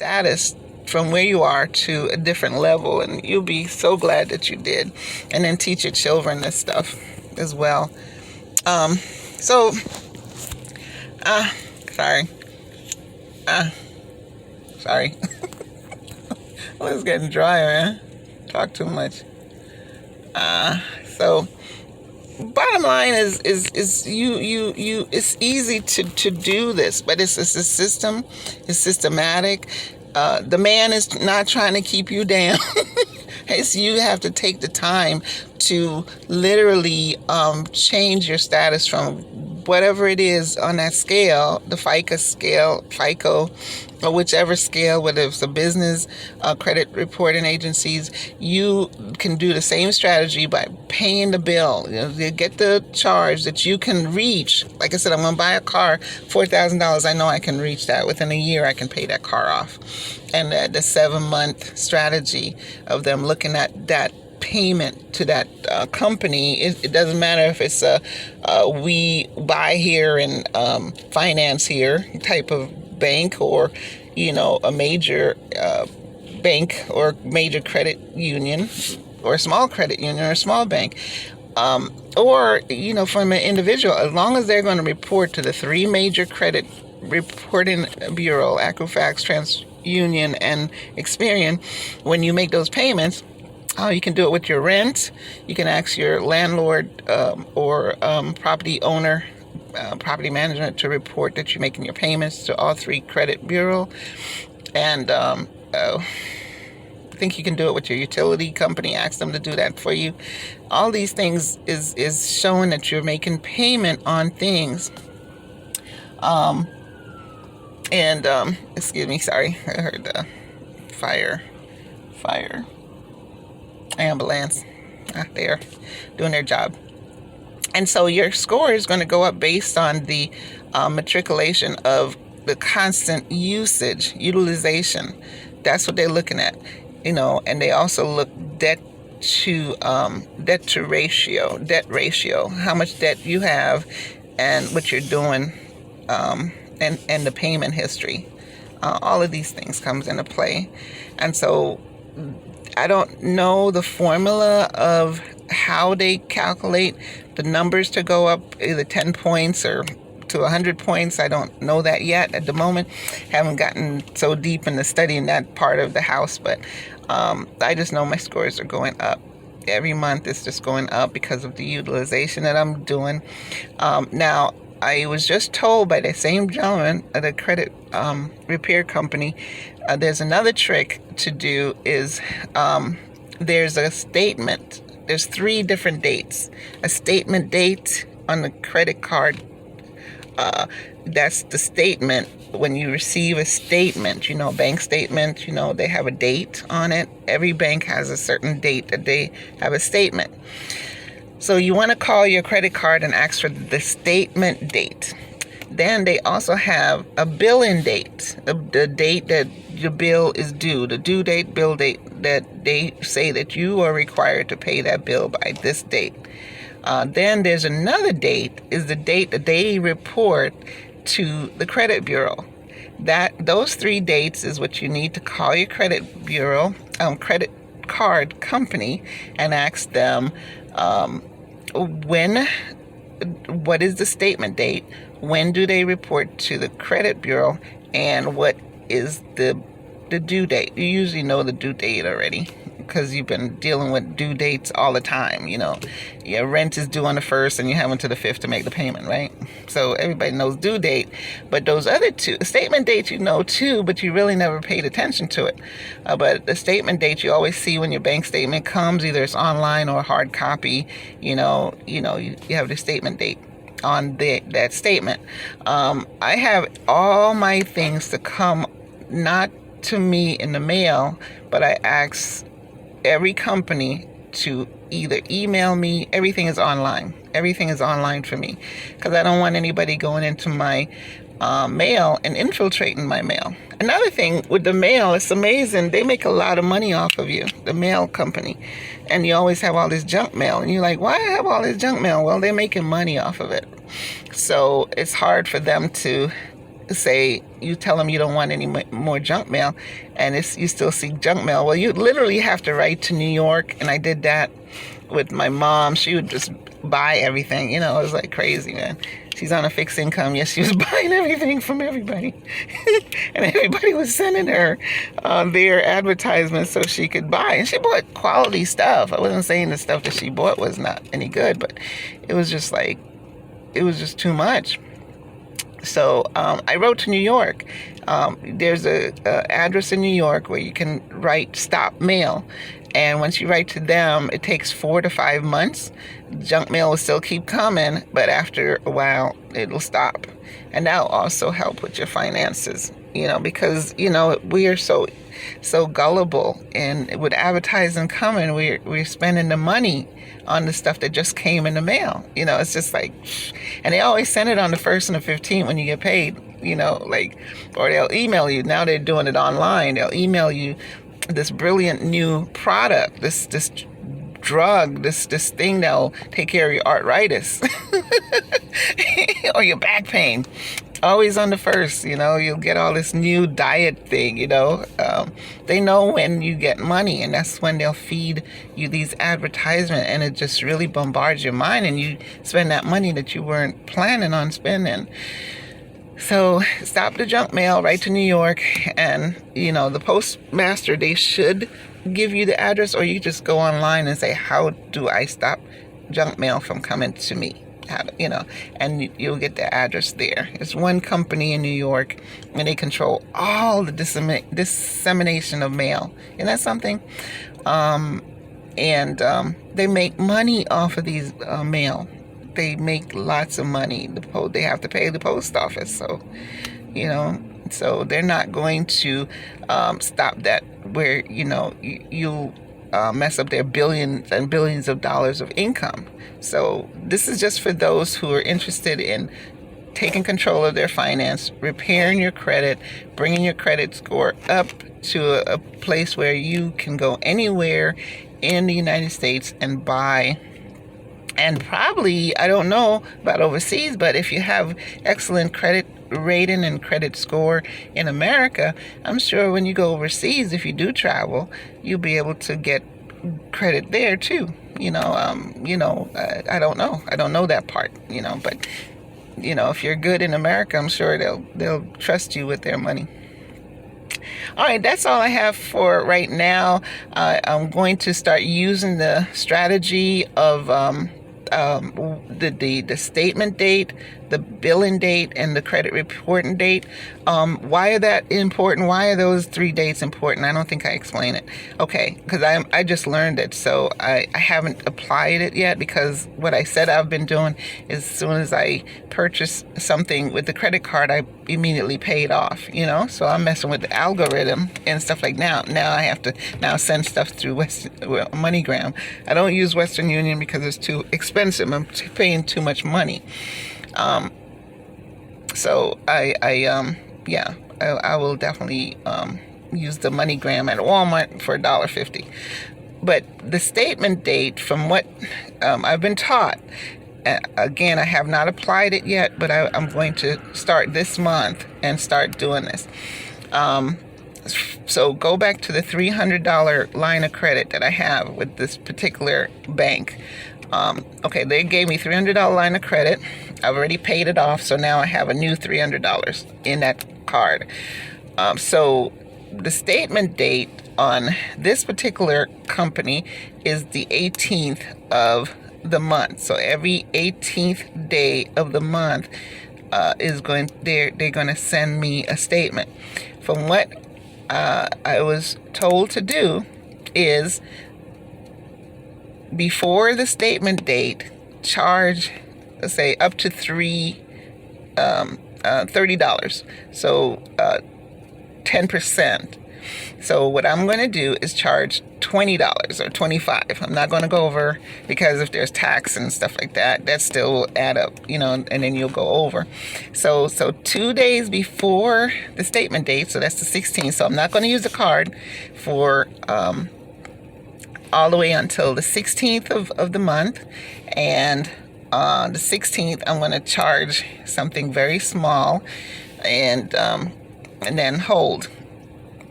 status from where you are to a different level, and you'll be so glad that you did. And then teach your children this stuff as well. So, sorry. Sorry. Well, it's getting dry, man. Talk too much. So bottom line is you it's easy to do this, but it's a system. It's systematic. The man is not trying to keep you down. So you have to take the time to literally change your status from whatever it is on that scale, the FICO, or whichever scale, whether it's a business, credit reporting agencies. You can do the same strategy by paying the bill. You get the charge that you can reach. Like I said, I'm going to buy a car, $4,000. I know I can reach that. Within a year, I can pay that car off. And the 7-month strategy of them looking at that payment to that company, it doesn't matter if it's a we buy here and finance here type of bank, or a major bank or major credit union, or a small credit union or a small bank, or from an individual. As long as they're going to report to the 3 major credit reporting bureau, Equifax, TransUnion, and Experian, when you make those payments. You can do it with your rent. You can ask your landlord or property owner, property management, to report that you're making your payments to all 3 credit bureau. And I think you can do it with your utility company. Ask them to do that for you. All these things is showing that you're making payment on things. Excuse me, sorry, I heard the fire. Ambulance. They're doing their job. And so your score is going to go up based on the matriculation of the constant utilization. That's what they're looking at, and they also look debt ratio, how much debt you have and what you're doing, and the payment history. All of these things comes into play. And so I don't know the formula of how they calculate the numbers to go up either 10 points or to 100 points. I don't know that yet at the moment. Haven't gotten so deep into studying that part of the house, but I just know my scores are going up. Every month it's just going up because of the utilization that I'm doing. Now, I was just told by the same gentleman at a credit repair company, there's another trick to do is there's a statement. There's 3 different dates. A statement date on the credit card. That's the statement. When you receive a statement, bank statement, they have a date on it. Every bank has a certain date that they have a statement. So you want to call your credit card and ask for the statement date. Then they also have a billing date, the date that your bill is due, the due date, bill date, that they say that you are required to pay that bill by this date. Then there's another date, is the date that they report to the credit bureau. Those 3 dates is what you need to call your credit bureau, credit card company, and ask them what is the statement date, when do they report to the credit bureau, and what is the due date. You usually know the due date already because you've been dealing with due dates all the time. Your rent is due on the 1st and you have until the 5th to make the payment, right? So everybody knows due date, but those other 2 statement dates too, but you really never paid attention to it. But the statement date you always see when your bank statement comes, either it's online or hard copy. You have the statement date on that statement. I have all my things to come not to me in the mail, but I ask every company to either email me. Everything is online for me because I don't want anybody going into my mail and infiltrating my mail. Another thing with the mail, it's amazing, they make a lot of money off of you, the mail company, and you always have all this junk mail, and you're like, why I have all this junk mail? Well, they're making money off of it, so it's hard for them to say you tell them you don't want any more junk mail, and you still see junk mail. Well, you literally have to write to New York, and I did that with my mom. She would just buy everything. It was like crazy, man. She's on a fixed income. Yes, she was buying everything from everybody. And everybody was sending her their advertisements so she could buy. And she bought quality stuff. I wasn't saying the stuff that she bought was not any good, but it was just too much. So I wrote to New York. There's a address in New York where you can write stop mail. And once you write to them, it takes 4 to 5 months. Junk mail will still keep coming, but after a while, it'll stop. And that'll also help with your finances, because, we are so gullible. And with advertising coming, we're spending the money on the stuff that just came in the mail. It's just like, and they always send it on the 1st and the 15th when you get paid, or they'll email you. Now they're doing it online. They'll email you this brilliant new product, this drug, this thing that'll take care of your arthritis or your back pain. Always on the 1st, you'll get all this new diet thing, they know when you get money, and that's when they'll feed you these advertisements, and it just really bombards your mind, and you spend that money that you weren't planning on spending. So stop the junk mail, write to New York, and, the postmaster, they should give you the address, or you just go online and say, how do I stop junk mail from coming to me? And you'll get the address there. It's one company in New York, and they control all the dissemination of mail. Isn't that something? And they make money off of these mail. They make lots of money. They have to pay the post office, so so they're not going to stop that where you'll mess up their billions and billions of dollars of income. So this is just for those who are interested in taking control of their finance, repairing your credit, bringing your credit score up to a place where you can go anywhere in the United States and buy. And probably, I don't know about overseas, but if you have excellent credit rating and credit score in America, I'm sure when you go overseas, if you do travel, you'll be able to get credit there too. I don't know. I don't know that part, but if you're good in America, I'm sure they'll trust you with their money. All right, that's all I have for right now. I'm going to start using the strategy of the statement date, the billing date, and the credit reporting date. Why are that important? Why are those 3 dates important? I don't think I explained it. Okay, because I just learned it, so I haven't applied it yet, because what I said I've been doing is as soon as I purchase something with the credit card, I immediately pay it off, So I'm messing with the algorithm and stuff like that. Now I have to send stuff through MoneyGram. I don't use Western Union because it's too expensive. I'm paying too much money. So I will definitely use the MoneyGram at Walmart for $1.50. But the statement date, from what I've been taught, again, I have not applied it yet, but I'm going to start this month and start doing this. So go back to the $300 line of credit that I have with this particular bank. Okay, they gave me $300 line of credit. I've already paid it off, so now I have a new $300 in that card. So the statement date on this particular company is the 18th of the month. So every 18th day of the month they're going to send me a statement. From what I was told to do is, before the statement date, charge, let's say, up to $30. So 10%. So what I'm going to do is charge $20 or $25. I'm not going to go over, because if there's tax and stuff like that, that still will add up, and then you'll go over. So 2 days before the statement date, so that's the 16th. So I'm not going to use the card for all the way until the 16th of the month. And on the 16th, I'm going to charge something very small. and then hold.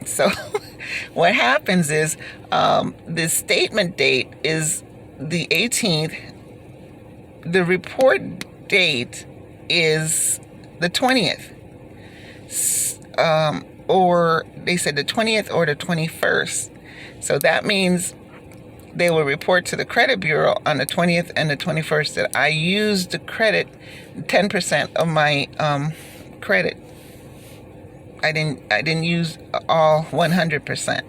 So what happens is the statement date is the 18th. The report date is the 20th. Or they said the 20th or the 21st. So that means they will report to the credit bureau on the 20th and the 21st that I used the credit, 10% of my credit. I didn't use all 100%,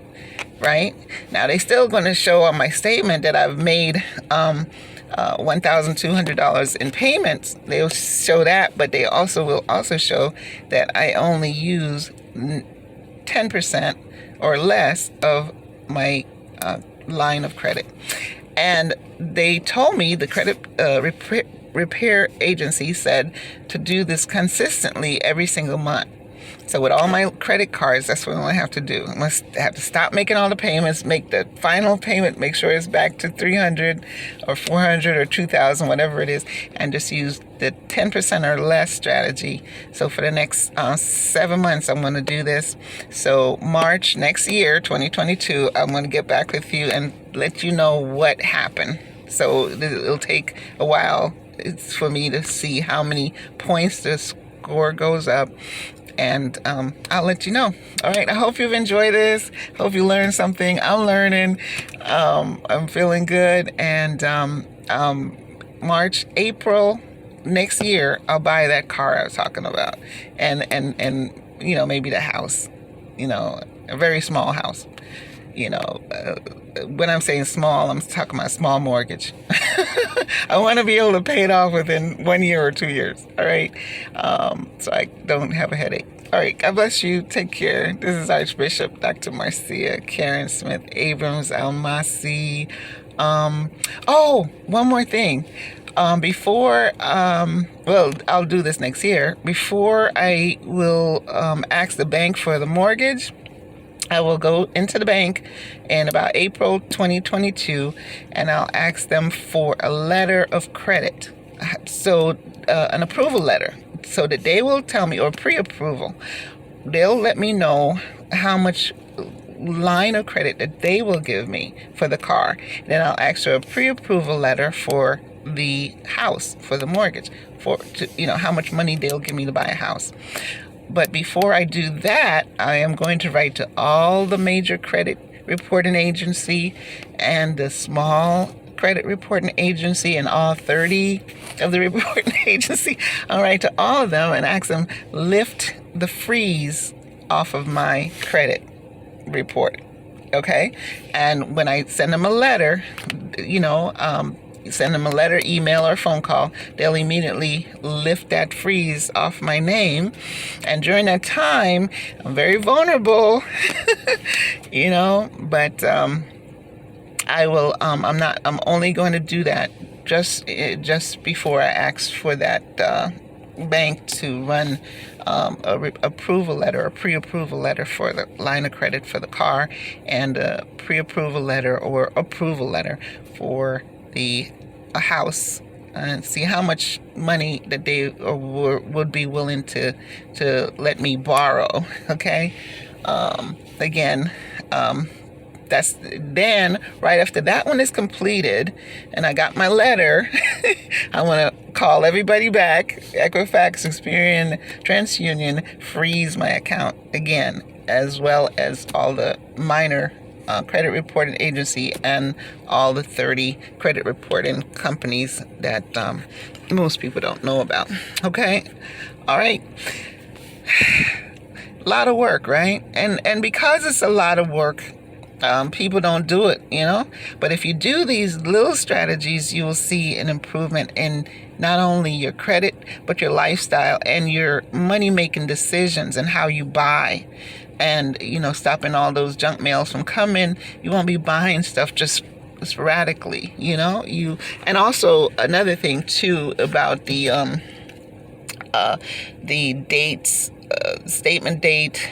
right? Now they still going to show on my statement that I've made $1,200 in payments. They'll show that, but they also will also show that I only use 10% or less of my line of credit. And they told me, the credit repair agency said, to do this consistently every single month. So with all my credit cards, that's what I have to do. I must have to stop making all the payments, make the final payment, make sure it's back to 300 or 400 or 2,000, whatever it is, and just use the 10% or less strategy. So for the next 7 months, I'm going to do this. So March next year, 2022, I'm going to get back with you and let you know what happened. So it'll take a while. It's for me to see how many points the score goes up. And I'll let you know. All right. I hope you've enjoyed this. Hope you learned something. I'm learning. I'm feeling good. And April next year, I'll buy that car I was talking about. And maybe the house. A very small house. When I'm saying small, I'm talking about small mortgage. I want to be able to pay it off within 1 year or 2 years. All right. So I don't have a headache. All right. God bless you. Take care. This is Archbishop Dr. Marcia Karen Smith Abrams Almasi. One more thing. Before, I'll do this next year. Before I will ask the bank for the mortgage, I will go into the bank in about April 2022, and I'll ask them for a letter of credit. So an approval letter, so that they will tell me, or pre-approval, they'll let me know how much line of credit that they will give me for the car. Then I'll ask for a pre-approval letter for the house, for the mortgage, how much money they'll give me to buy a house. But before I do that, I am going to write to all the major credit reporting agency and the small credit reporting agency and all 30 of the reporting agency. I'll write to all of them and ask them, lift the freeze off of my credit report. Okay? And when I send them a letter, send them a letter, email, or phone call, they'll immediately lift that freeze off my name. And during that time, I'm very vulnerable, but I will, I'm only going to do that just before I ask for that bank to run a approval letter, a pre-approval letter for the line of credit for the car, and a pre-approval letter or approval letter for a house, and see how much money that they would be willing to let me borrow. Okay. That's then right after that one is completed and I got my letter, I want to call everybody back. Equifax, Experian, TransUnion, freeze my account again, as well as all the minor credit reporting agency and all the 30 credit reporting companies that most people don't know about. Okay. All right. A lot of work, right? And because it's a lot of work, people don't do it, But if you do these little strategies, you will see an improvement in not only your credit, but your lifestyle and your money-making decisions and how you buy. And, stopping all those junk mails from coming. You won't be buying stuff just sporadically, And also another thing, too, about the dates, statement date,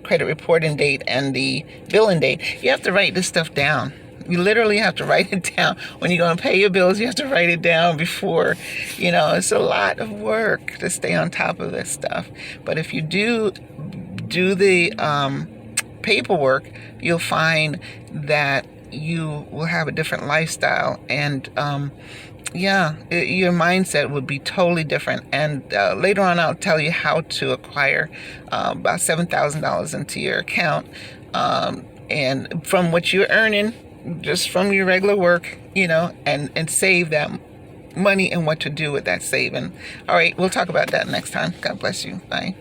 credit reporting date, and the billing date. You have to write this stuff down. You literally have to write it down. When you're going to pay your bills, you have to write it down before, it's a lot of work to stay on top of this stuff. But if you do the paperwork, you'll find that you will have a different lifestyle, and your mindset would be totally different. And later on, I'll tell you how to acquire about $7,000 into your account, and from what you're earning, just from your regular work, and save that money and what to do with that saving. All right, we'll talk about that next time. God bless you. Bye.